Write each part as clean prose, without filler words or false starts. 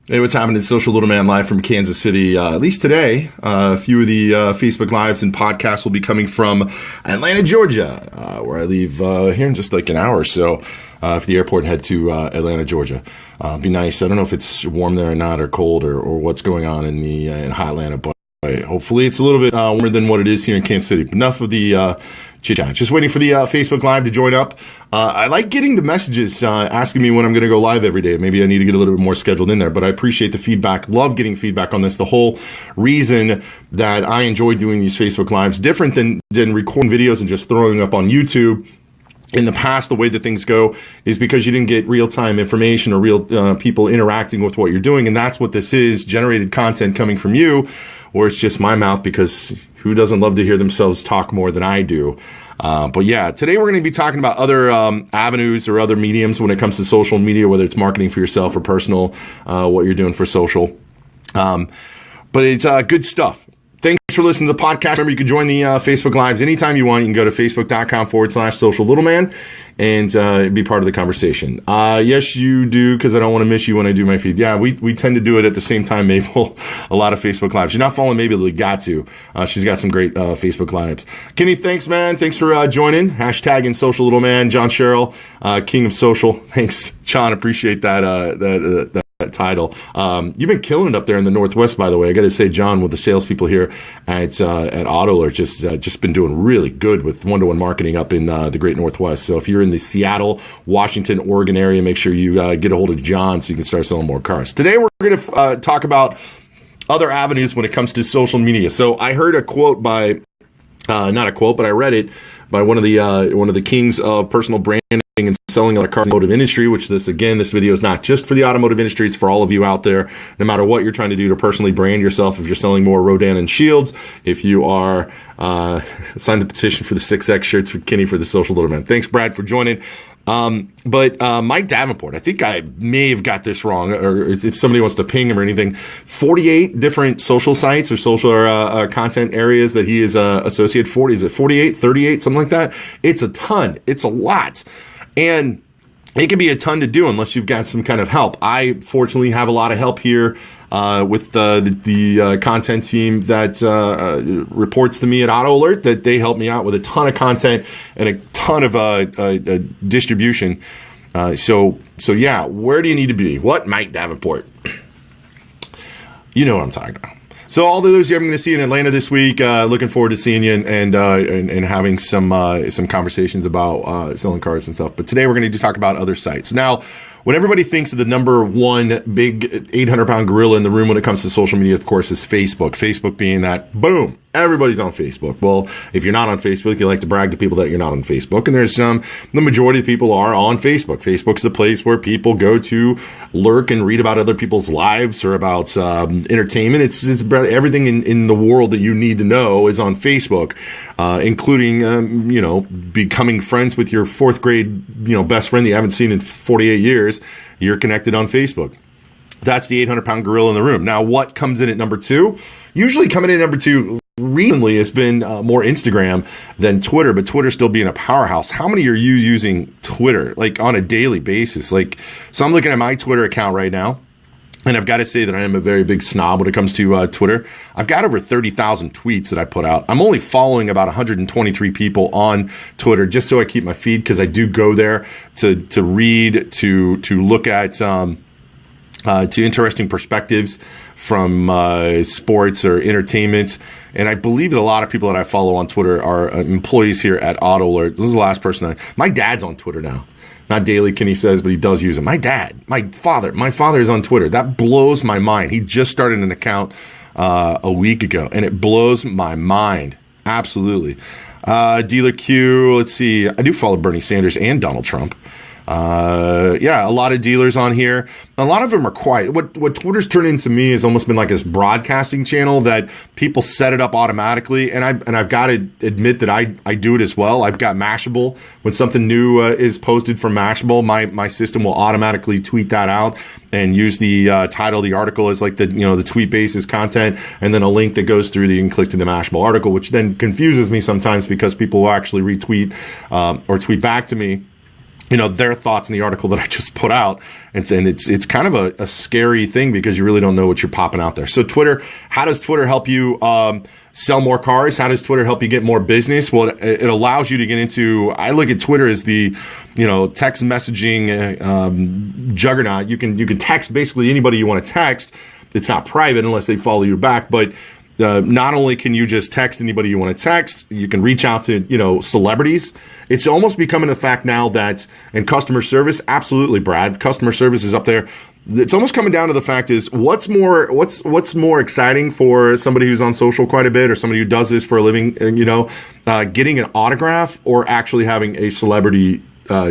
Hey, what's happening? It's Social Little Man live from Kansas City. At least today, a few of the Facebook Lives and podcasts will be coming from Atlanta, Georgia, where I leave here in just like an hour or so for the airport and head to Atlanta, Georgia. Be nice. I don't know if it's warm there or not, or cold, or what's going on in the in hot Atlanta, but hopefully it's a little bit warmer than what it is here in Kansas City. Enough of the chit chat. Just waiting for the Facebook Live to join up. I like getting the messages asking me when I'm going to go live every day. Maybe I need to get a little bit more scheduled in there, but I appreciate the feedback. Love getting feedback on this. The whole reason that I enjoy doing these Facebook Lives, different than recording videos and just throwing up on YouTube. In the past, the way that things go is because you didn't get real-time information or real people interacting with what you're doing. And that's what this is, generated content coming from you, or it's just my mouth, because who doesn't love to hear themselves talk more than I do? But yeah, today we're going to be talking about other avenues or other mediums when it comes to social media, whether it's marketing for yourself or personal, what you're doing for social. But it's good stuff. Thanks for listening to the podcast. Remember, you can join the Facebook Lives anytime you want. You can go to facebook.com/Social Little Man and be part of the conversation. Yes, you do, because I don't want to miss you when I do my feed. Yeah, we tend to do it at the same time, Mabel. A lot of Facebook Lives. You're not following Mabel, you got to. She's got some great Facebook Lives. Kenny, thanks, man. Thanks for joining. Hashtagging Social Little Man. John Sherrill, King of Social. Thanks, John. Appreciate that title. You've been killing it up there in the Northwest, by the way. I got to say, John, with the salespeople here at AutoAlert, just been doing really good with one-to-one marketing up in the Great Northwest. So if you're in the Seattle, Washington, Oregon area, make sure you get a hold of John so you can start selling more cars. Today we're going to talk about other avenues when it comes to social media. So I heard a quote by, not a quote, but I read it by one of the kings of personal branding and selling a car in the automotive industry, which this video is not just for the automotive industry, it's for all of you out there, no matter what you're trying to do to personally brand yourself. If you're selling more Rodan and Shields, if you are sign the petition for the 6X shirts for Kenny for the Social Little Man. Thanks, Brad, for joining. But Mike Davenport, I think I may have got this wrong, or if somebody wants to ping him or anything, 48 different social sites or social content areas that he is associated. 40, is it 48, 38, something like that? It's a ton. It's a lot. And it can be a ton to do unless you've got some kind of help. I fortunately have a lot of help here with the content team that reports to me at AutoAlert, that they help me out with a ton of content and a ton of distribution. So yeah, where do you need to be? What? Mike Davenport. You know what I'm talking about. So all of those I'm going to see in Atlanta this week. Looking forward to seeing you and having some conversations about selling cars and stuff. But today we're going to talk about other sites. Now, when everybody thinks of the number one big 800-pound gorilla in the room when it comes to social media, of course, is Facebook. Facebook being that, boom, everybody's on Facebook. Well, if you're not on Facebook, you like to brag to people that you're not on Facebook. And there's the majority of people are on Facebook. Facebook's the place where people go to lurk and read about other people's lives or about entertainment. It's everything in the world that you need to know is on Facebook, including, becoming friends with your fourth grade, best friend that you haven't seen in 48 years. You're connected on Facebook. That's the 800-pound gorilla in the room. Now, what comes in at number two? Usually coming in at number two recently has been more Instagram than Twitter, but Twitter still being a powerhouse. How many are you using Twitter, like on a daily basis? So I'm looking at my Twitter account right now, and I've got to say that I am a very big snob when it comes to Twitter. I've got over 30,000 tweets that I put out. I'm only following about 123 people on Twitter just so I keep my feed, because I do go there to read, to look at to interesting perspectives from sports or entertainment. And I believe that a lot of people that I follow on Twitter are employees here at AutoAlert. This is the last person my dad's on Twitter now. Not daily, Kenny says, but he does use it. My father is on Twitter. That blows my mind. He just started an account a week ago, and it blows my mind. Absolutely. Dealer Q, let's see. I do follow Bernie Sanders and Donald Trump. A lot of dealers on here. A lot of them are quiet. What Twitter's turned into me has almost been like this broadcasting channel that people set it up automatically. And I've got to admit that I do it as well. I've got Mashable. When something new is posted from Mashable, my system will automatically tweet that out and use the title of the article as like the tweet basis content, and then a link that goes through and click to the Mashable article, which then confuses me sometimes because people will actually retweet or tweet back to me their thoughts in the article that I just put out. And it's kind of a scary thing because you really don't know what you're popping out there. So Twitter, how does Twitter help you sell more cars? How does Twitter help you get more business? Well, it allows you to get into, I look at Twitter as the, text messaging juggernaut. You can text basically anybody you want to text. It's not private unless they follow you back, but not only can you just text anybody you want to text, you can reach out to, celebrities. It's almost becoming a fact now that, and customer service, absolutely, Brad, customer service is up there. It's almost coming down to the fact is what's more exciting for somebody who's on social quite a bit or somebody who does this for a living, getting an autograph or actually having a celebrity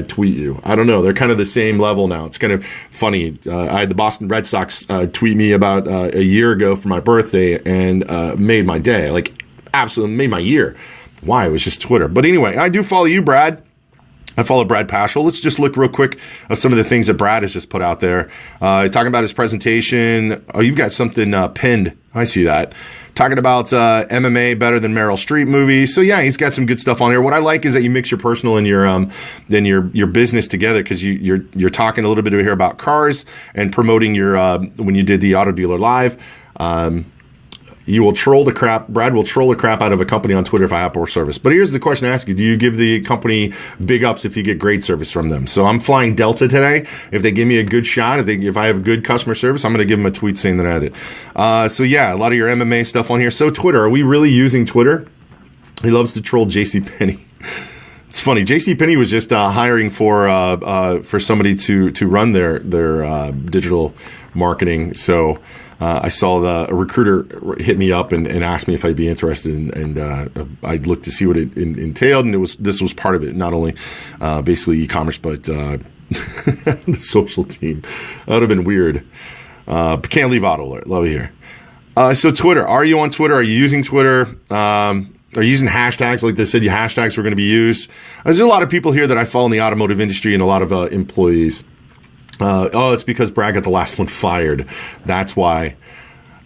tweet you. I don't know. They're kind of the same level now. It's kind of funny. I had the Boston Red Sox tweet me about a year ago for my birthday and made my day. Like, absolutely made my year. Why? It was just Twitter. But anyway, I do follow you, Brad. I follow Brad Paschal. Let's just look real quick at some of the things that Brad has just put out there. Talking about his presentation. Oh, you've got something pinned. I see that. Talking about MMA better than Meryl Streep movies. So yeah, he's got some good stuff on here. What I like is that you mix your personal and your business together because you're talking a little bit here about cars and promoting your when you did the Auto Dealer Live. You will troll the crap. Brad will troll the crap out of a company on Twitter if I have poor service. But here's the question I ask you. Do you give the company big ups if you get great service from them? So I'm flying Delta today. If they give me a good shot, if I have good customer service, I'm going to give them a tweet saying that I did. So yeah, a lot of your MMA stuff on here. So Twitter, are we really using Twitter? He loves to troll JCPenney. It's funny. JCPenney was just hiring for somebody to run their digital marketing. So I saw a recruiter hit me up and asked me if I'd be interested, and I'd look to see what it entailed, and this was part of it. Not only basically e-commerce, but the social team. That would have been weird. But can't leave auto alert. Love it here. So Twitter. Are you on Twitter? Are you using Twitter? Are you using hashtags? Like they said, your hashtags were going to be used. There's a lot of people here that I follow in the automotive industry and a lot of employees. It's because Brad got the last one fired. That's why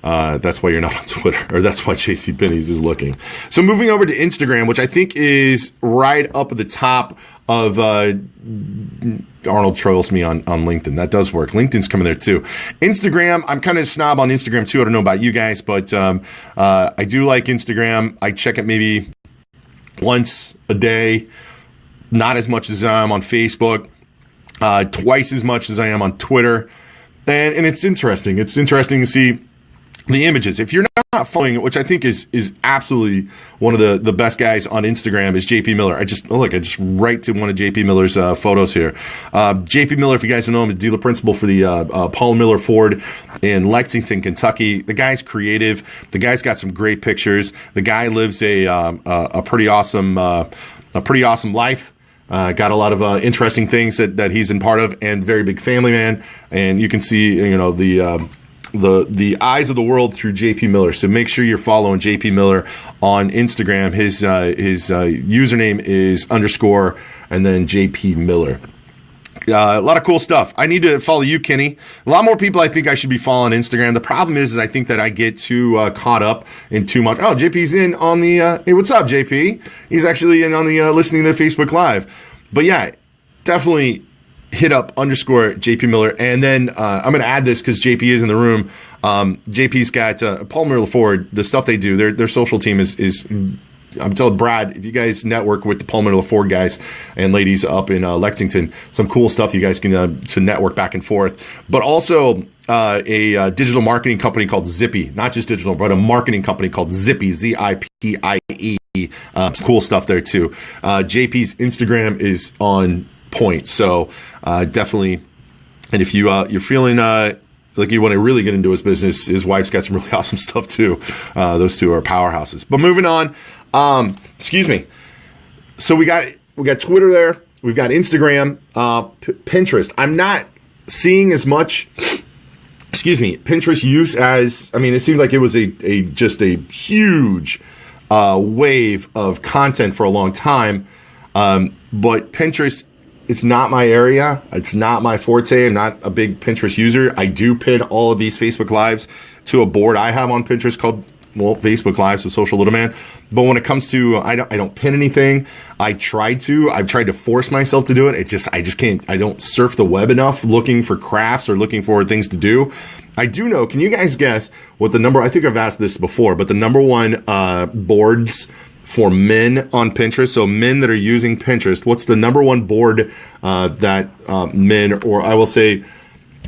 you're not on Twitter, or that's why JCPenney's is looking. So moving over to Instagram, which I think is right up at the top of Arnold trolls me on LinkedIn. That does work. LinkedIn's coming there too. Instagram, I'm kind of a snob on Instagram too. I don't know about you guys, but I do like Instagram. I check it maybe once a day, not as much as I'm on Facebook. Twice as much as I am on Twitter. And it's interesting. It's interesting to see the images. If you're not following it, which I think is absolutely one of the best guys on Instagram, is JP Miller. I just right to one of JP Miller's photos here. JP Miller, if you guys don't know him, is dealer principal for the Paul Miller Ford in Lexington, Kentucky. The guy's creative. The guy's got some great pictures. The guy lives a pretty awesome life. Got a lot of interesting things that he's in part of, and very big family man. And you can see, the eyes of the world through JP Miller. So make sure you're following JP Miller on Instagram. His username is _ and then JP Miller. A lot of cool stuff. I need to follow you, Kenny. A lot more people I think I should be following Instagram. The problem is I think that I get too caught up in too much. Oh, JP's in on the, hey, what's up, JP? He's actually in on the listening to Facebook Live. But yeah, definitely hit up _ JP Miller. And then I'm going to add this because JP is in the room. JP's got Paul Miller Ford. The stuff they do, their social team is I'm telling Brad, if you guys network with the Paul Miller Ford guys and ladies up in Lexington, some cool stuff you guys can to network back and forth. But also a digital marketing company called Zippy, not just digital, but a marketing company called Zippy, Zipie. Some cool stuff there too. JP's Instagram is on point, so definitely. And if you're feeling like you want to really get into his business, his wife's got some really awesome stuff too. Those two are powerhouses. But moving on. Excuse me. So we got Twitter there. We've got Instagram, Pinterest. I'm not seeing as much, Pinterest use as, it seemed like it was just a huge wave of content for a long time. But Pinterest, it's not my area. It's not my forte. I'm not a big Pinterest user. I do pin all of these Facebook Lives to a board I have on Pinterest called well, Facebook Lives with Social Little Man. But when it comes to, I don't pin anything. I've tried to force myself to do it. I just can't. I don't surf the web enough looking for crafts or looking for things to do. I do know. Can you guys guess what the number? I think I've asked this before, but the number one boards for men on Pinterest. So men that are using Pinterest, what's the number one board that men, or I will say,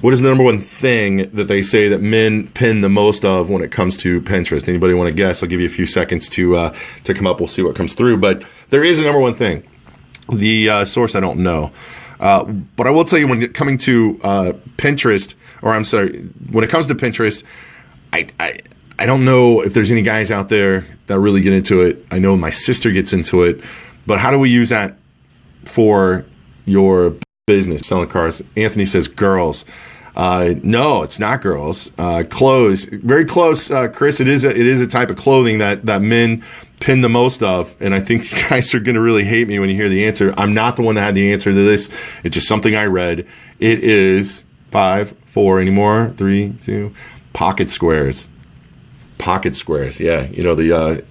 what is the number one thing that they say that men pin the most of when it comes to Pinterest? Anybody want to guess? I'll give you a few seconds to come up. We'll see what comes through. But there is a number one thing. The source I don't know. But I will tell you, when it coming to Pinterest, or I'm sorry, when it comes to Pinterest, I don't know if there's any guys out there that really get into it. I know my sister gets into it. But how do we use that for your business, selling cars? Anthony says girls. No, it's not girls. Clothes, very close, Chris. It is a type of clothing that men pin the most of, and I think you guys are going to really hate me when you hear the answer. I'm not the one that had the answer to this. It's just something I read. It is 5, 4 anymore, 3, 2. Pocket squares. Pocket squares. Yeah, you know the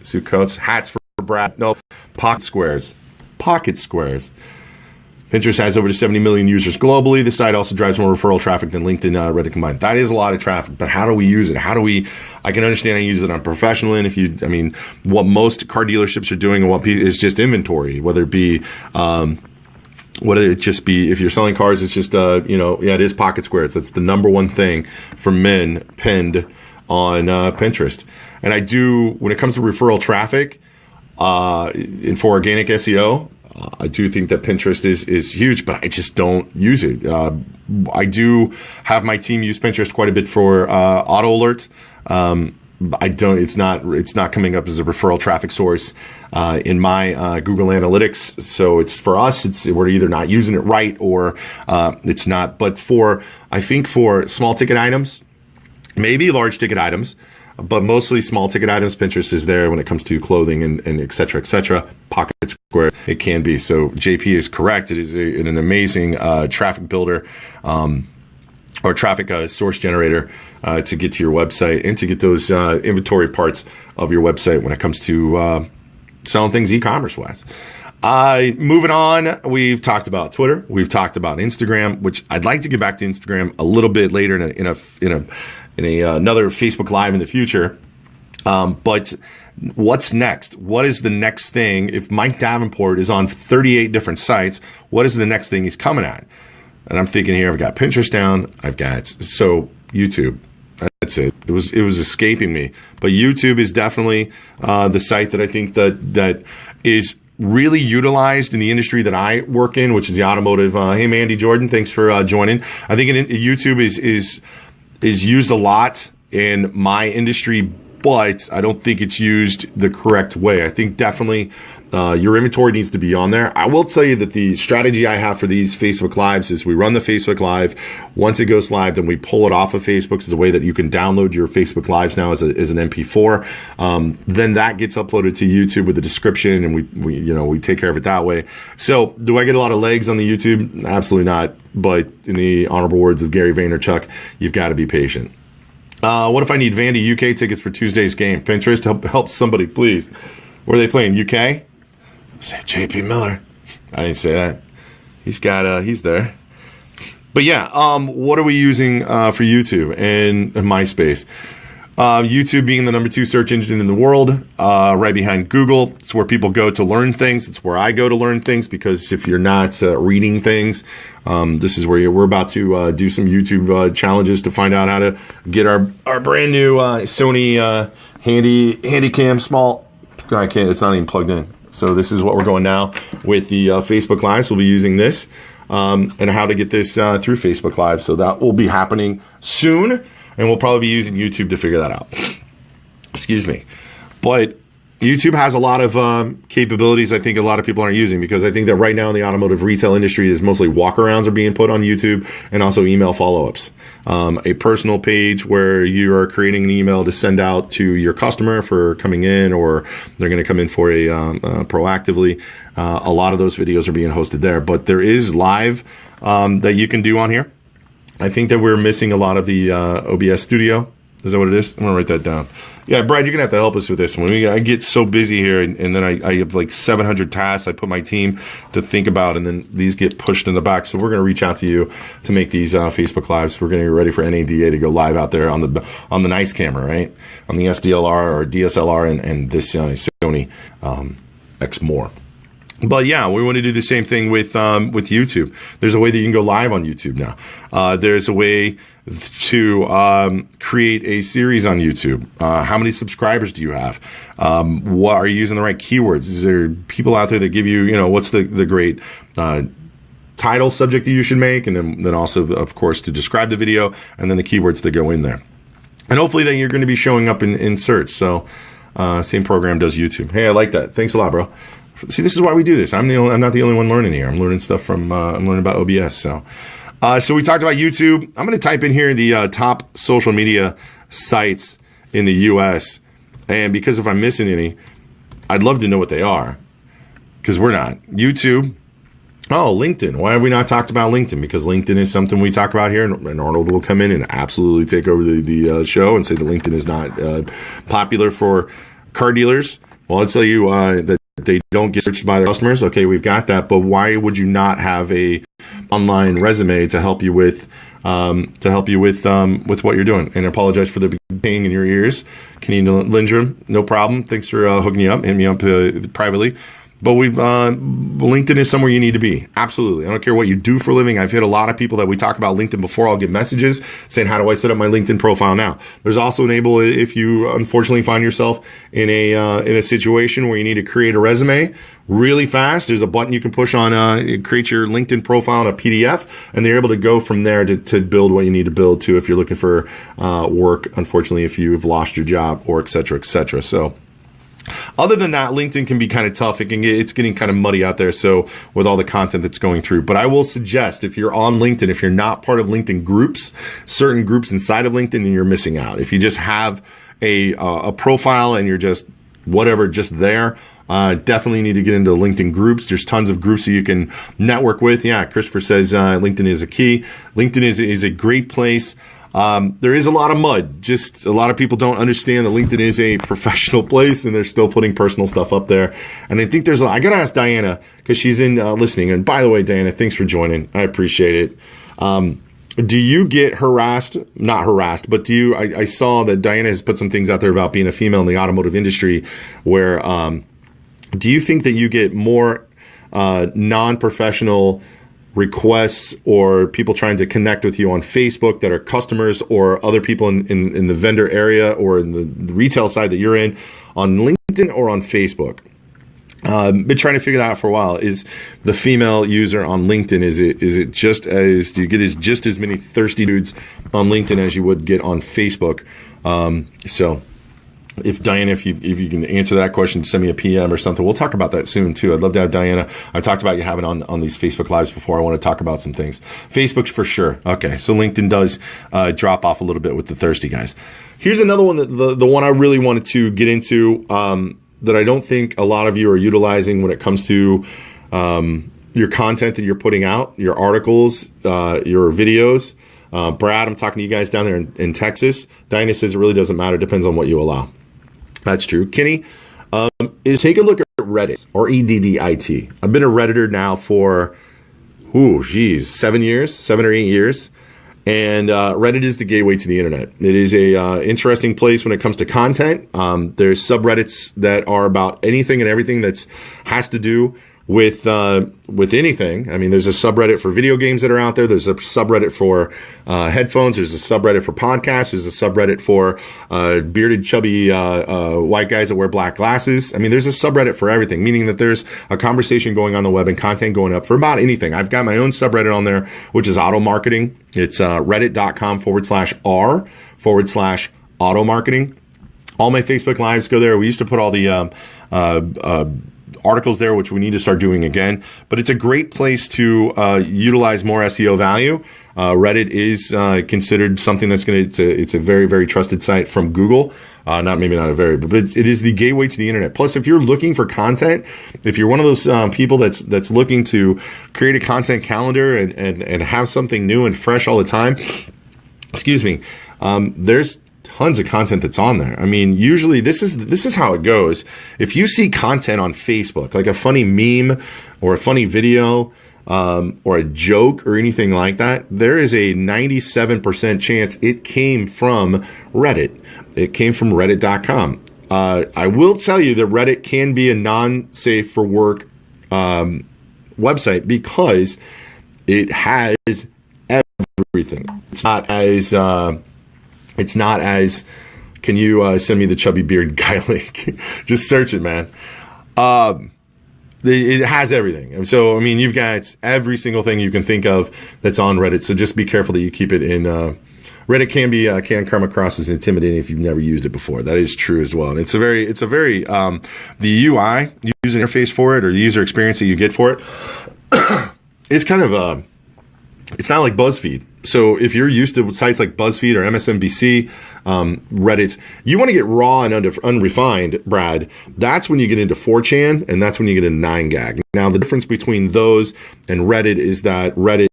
suit coats, hats for Brad. No, pocket squares. Pocket squares. Pinterest has over 70 million users globally. The site also drives more referral traffic than LinkedIn, Reddit combined. That is a lot of traffic, but how do we use it? I can understand I use it on professional end. What most car dealerships are doing and what is just inventory, whether it be, if you're selling cars, it's just, it is pocket squares. That's the number one thing for men pinned on Pinterest. And I do, when it comes to referral traffic, and for organic SEO, I do think that Pinterest is huge, but I just don't use it. I do have my team use Pinterest quite a bit for auto alert. It's not coming up as a referral traffic source in my Google Analytics. So it's for us, we're either not using it right or it's not. But I think for small ticket items, maybe large ticket items, but mostly small ticket items, Pinterest is there. When it comes to clothing and et cetera, pocket square, it can be. So JP is correct. It is an amazing traffic builder or traffic source generator to get to your website and to get those inventory parts of your website when it comes to selling things e-commerce wise. Moving on, we've talked about Twitter. We've talked about Instagram, which I'd like to get back to Instagram a little bit later in another Facebook Live in the future. But what's next? What is the next thing? If Mike Davenport is on 38 different sites, what is the next thing he's coming at? And I'm thinking here, I've got Pinterest down. I've got, YouTube. That's it. It was escaping me. But YouTube is definitely the site that I think that is really utilized in the industry that I work in, which is the automotive. Hey, Mandy Jordan, thanks for joining. I think YouTube is used a lot in my industry, but I don't think it's used the correct way. I think definitely your inventory needs to be on there. I will tell you that the strategy I have for these Facebook Lives is we run the Facebook Live. Once it goes live, then we pull it off of Facebook. It's a way that you can download your Facebook Lives now as an MP4. Then that gets uploaded to YouTube with a description, and we take care of it that way. So do I get a lot of legs on the YouTube? Absolutely not. But in the honorable words of Gary Vaynerchuk, you've got to be patient. What if I need Vandy UK tickets for Tuesday's game? Pinterest, help somebody, please. Where are they playing? UK? Say JP Miller. I didn't say that. He's there. But yeah, what are we using for YouTube and MySpace? YouTube being the number 2 search engine in the world, right behind Google. It's where people go to learn things. It's where I go to learn things, because if you're not reading things, this is where we're about to do some YouTube challenges to find out how to get our brand new Sony Handycam small. I can't. It's not even plugged in. So this is what we're going now with the Facebook Lives. We'll be using this and how to get this through Facebook Live. So that will be happening soon, and we'll probably be using YouTube to figure that out. Excuse me. But YouTube has a lot of capabilities I think a lot of people aren't using, because I think that right now in the automotive retail industry is mostly walkarounds are being put on YouTube, and also email follow-ups. A personal page where you are creating an email to send out to your customer for coming in, or they're going to come in for a proactively. A lot of those videos are being hosted there, but there is live that you can do on here. I think that we're missing a lot of the OBS Studio Is that what it is? I'm gonna write that down. Yeah, Brad, you're gonna have to help us with this one. I get so busy here, and then I have like 700 tasks I put my team to think about, and then these get pushed in the back. So we're gonna reach out to you to make these Facebook Lives. We're gonna get ready for NADA to go live out there on the nice camera, right? On the SDLR or DSLR and this Sony X-More. But yeah, we want to do the same thing with YouTube. There's a way that you can go live on YouTube now. There's a way to create a series on YouTube. How many subscribers do you have? What are you using the right keywords? Is there people out there that give you, what's the great title subject that you should make, and then also, of course, to describe the video, and then the keywords that go in there. And hopefully then you're going to be showing up in search. So same program does YouTube. Hey, I like that. Thanks a lot, bro. See, this is why we do this. I'm not the only one learning here. I'm learning stuff I'm learning about OBS. So we talked about YouTube. I'm going to type in here the top social media sites in the U.S. And because if I'm missing any, I'd love to know what they are, because we're not. YouTube. Oh, LinkedIn. Why have we not talked about LinkedIn? Because LinkedIn is something we talk about here, and Arnold will come in and absolutely take over the show and say that LinkedIn is not popular for car dealers. Well, I'll tell you that they don't get searched by their customers. Okay, we've got that, but why would you not have a online resume to help you with what you're doing? And I apologize for the pain in your ears. Kenny Lindrum, no problem. Thanks for hooking me up. Hit me up privately. But LinkedIn is somewhere you need to be. Absolutely. I don't care what you do for a living. I've hit a lot of people that we talk about LinkedIn before. I'll get messages saying, how do I set up my LinkedIn profile now? There's also enable if you unfortunately find yourself in a situation where you need to create a resume really fast. There's a button you can push on, create your LinkedIn profile in a PDF, and they're able to go from there to build what you need to build to if you're looking for work, unfortunately, if you've lost your job or et cetera, et cetera. So other than that, LinkedIn can be kind of tough. It's getting kind of muddy out there. So with all the content that's going through, but I will suggest if you're on LinkedIn, if you're not part of LinkedIn groups, certain groups inside of LinkedIn, then you're missing out. If you just have a profile and you're just there, definitely need to get into LinkedIn groups. There's tons of groups that you can network with. Yeah, Christopher says LinkedIn is a key. LinkedIn is a great place. There is a lot of mud. Just a lot of people don't understand that LinkedIn is a professional place, and they're still putting personal stuff up there. And I think I got to ask Diana, because she's in listening. And by the way, Diana, thanks for joining. I appreciate it. Do you get harassed? Not harassed, but I saw that Diana has put some things out there about being a female in the automotive industry where, do you think that you get more non-professional requests or people trying to connect with you on Facebook that are customers or other people in the vendor area or in the retail side that you're in, on LinkedIn or on Facebook? Been trying to figure that out for a while. Is the female user on LinkedIn, is it do you get just as many thirsty dudes on LinkedIn as you would get on Facebook? So if Diana, if you can answer that question, send me a PM or something. We'll talk about that soon too. I'd love to have Diana. I talked about you having on these Facebook Lives before. I want to talk about some things. Facebook for sure. Okay, so LinkedIn does drop off a little bit with the thirsty guys. Here's another one that the one I really wanted to get into that I don't think a lot of you are utilizing when it comes to your content that you're putting out, your articles, your videos. Brad, I'm talking to you guys down there in Texas. Diana says it really doesn't matter. It depends on what you allow. That's true. Kenny, take a look at Reddit, or EDDIT. I've been a Redditor now for, 7 or 8 years. And Reddit is the gateway to the internet. It is a interesting place when it comes to content. There's subreddits that are about anything and everything that's has to do with anything. I mean, there's a subreddit for video games that are out there. There's a subreddit for headphones. There's a subreddit for podcasts. There's a subreddit for bearded, chubby white guys that wear black glasses. I mean, there's a subreddit for everything, meaning that there's a conversation going on the web and content going up for about anything. I've got my own subreddit on there, which is auto marketing. It's reddit.com/r/auto marketing. All my Facebook Lives go there. We used to put all the articles there, which we need to start doing again. But it's a great place to utilize more SEO value. Reddit is considered something that's it's a very, very trusted site from Google. But it is the gateway to the internet. Plus, if you're looking for content, if you're one of those people that's looking to create a content calendar and have something new and fresh all the time, there's tons of content that's on there. I mean, usually this is how it goes. If you see content on Facebook, like a funny meme or a funny video, or a joke or anything like that, there is a 97% chance it came from Reddit. It came from reddit.com. I will tell you that Reddit can be a non-safe for work website because it has everything. It's not as can you send me the chubby beard guy link? Just search it, man. It has everything. And so, I mean, you've got every single thing you can think of that's on Reddit. So just be careful that you keep it in. Reddit can come across as intimidating if you've never used it before. That is true as well. And it's a very, the UI, user interface for it, or the user experience that you get for it is kind of, it's not like BuzzFeed. So if you're used to sites like BuzzFeed or MSNBC, Reddit, you want to get raw and unrefined, Brad. That's when you get into 4chan, and that's when you get into 9gag. Now, the difference between those and Reddit is that Reddit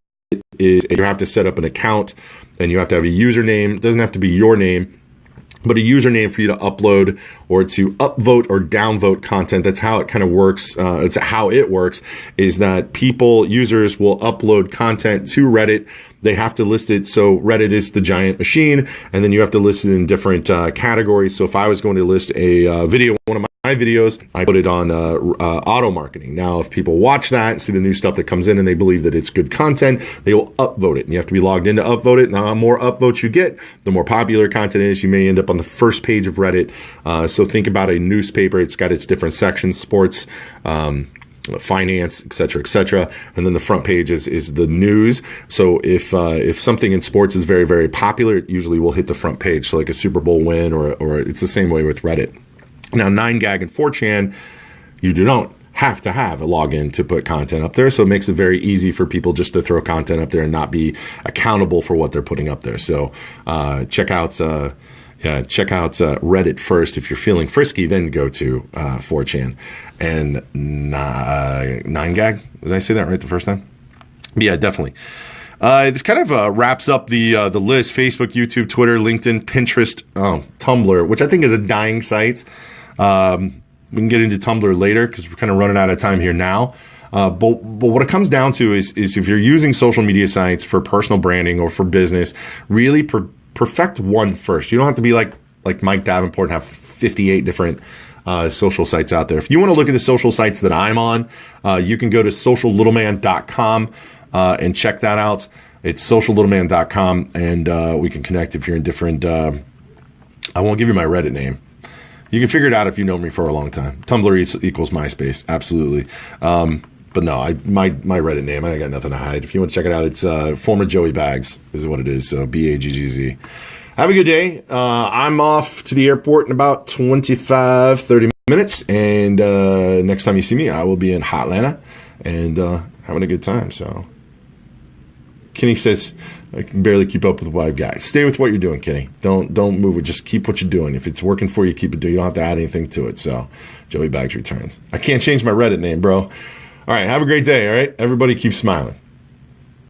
is you have to set up an account, and you have to have a username. It doesn't have to be your name, but a username for you to upload or to upvote or downvote content. That's how it kind of works. It's how it works is that users will upload content to Reddit. They have to list it. So Reddit is the giant machine, and then you have to list it in different categories. So if I was going to list a video, one of my videos, I put it on auto marketing. Now, if people watch that and see the new stuff that comes in and they believe that it's good content, they will upvote it. And you have to be logged in to upvote it. Now, the more upvotes you get, the more popular content is. You may end up on the first page of Reddit. So think about a newspaper. It's got its different sections, sports, finance, et cetera, and then the front page is the news. So if something in sports is very, very popular, it usually will hit the front page. So like a Super Bowl win, or it's the same way with Reddit. Now, 9gag and 4chan, you don't have to have a login to put content up there. So it makes it very easy for people just to throw content up there and not be accountable for what they're putting up there. So check out Reddit first. If you're feeling frisky, then go to 4chan and 9gag. Did I say that right the first time? Yeah, definitely. This kind of wraps up the list: Facebook, YouTube, Twitter, LinkedIn, Pinterest, Tumblr, which I think is a dying site. We can get into Tumblr later because we're kind of running out of time here now. But what it comes down to is if you're using social media sites for personal branding or for business, really perfect one first. You don't have to be like Mike Davenport and have 58 different social sites out there. If you want to look at the social sites that I'm on, you can go to sociallittleman.com and check that out. It's sociallittleman.com, and we can connect if you're in different. I won't give you my Reddit name. You can figure it out if you know me for a long time. Tumblr equals MySpace, absolutely. But no, my Reddit name, I ain't got nothing to hide. If you want to check it out, it's former Joey Bags is what it is. So BAGGZ. Have a good day. I'm off to the airport in about 25, 30 minutes. And next time you see me, I will be in Hotlanta and having a good time. So Kenny says, I can barely keep up with what I've got. Stay with what you're doing, Kenny. Don't move it. Just keep what you're doing. If it's working for you, keep it doing. You don't have to add anything to it. So Joey Bags returns. I can't change my Reddit name, bro. All right. Have a great day. All right. Everybody keep smiling.